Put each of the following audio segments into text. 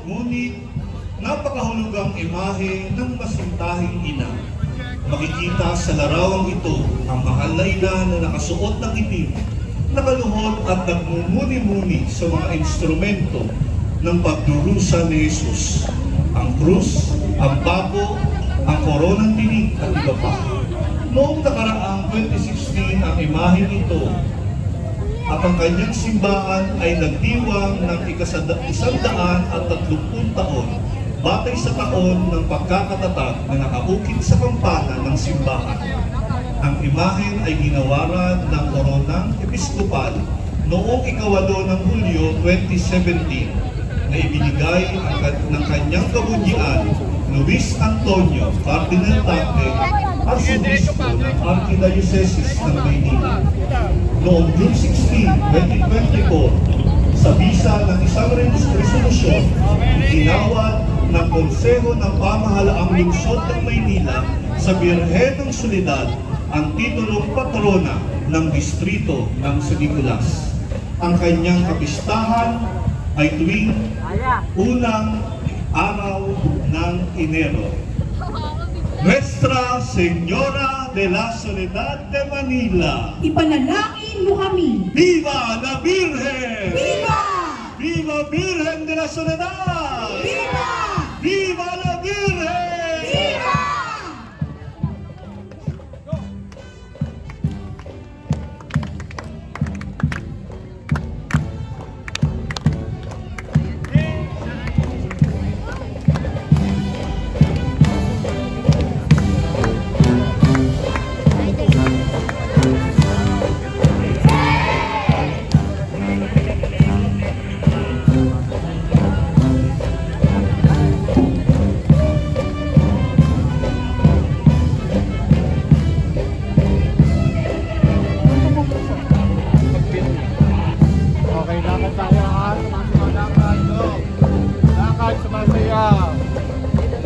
Ngunit, napakahulugang imahe ng masintahing ina. Makikita sa larawang ito ang mahal na ina na nakasuot ng itim, nakaluhod at nagmumuni-muni sa mga instrumento ng pagdurusa ni Jesus. Ang krus, ang bako, ang koronang tinig at iba pa. Noong nakaraang 2016 ang imaheng ito at ang kanyang simbahan ay nagdiwang ng 130 taon batay sa taon ng pagkakatatag na nakaukit sa kampana ng simbahan. Ang imahen ay ginawaran ng koronang episkopal noong 8 ng Hulyo 2017 na ibinigay ng kanyang kabunyian Luis Antonio Cardinal Tagle, Arsobispo ng Archdiocese ng Maynila. Noong June 16, 2024, sa bisa ng isang resolusyon, tinawad ng Konseho ng Pamahalaang Lungsod ng Maynila sa Birhen ng Soledad ang titulong patrona ng distrito ng San Nicolas. Ang kanyang kapistahan ay tuwing unang araw ng Enero. Nuestra Señora de la Soledad de Manila, ipanalangin mo kami. Viva la Virgen! Viva! Viva Virgen de la Soledad! Viva! Viva la Virgen! Viva!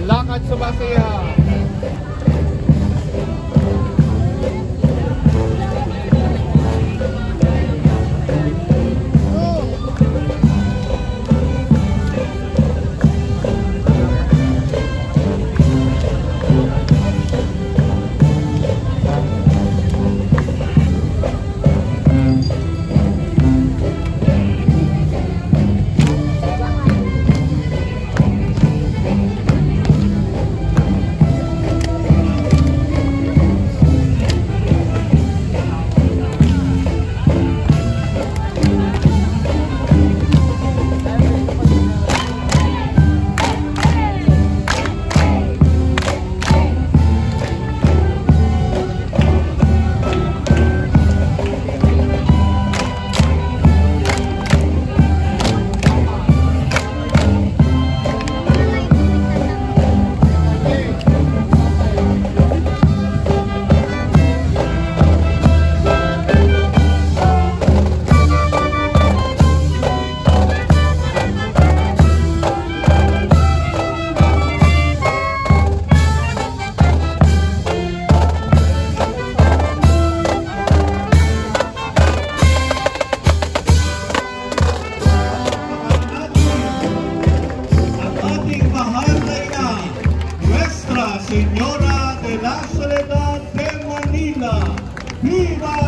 Lakad sumasaya. Señora de la Soledad de Manila, ¡viva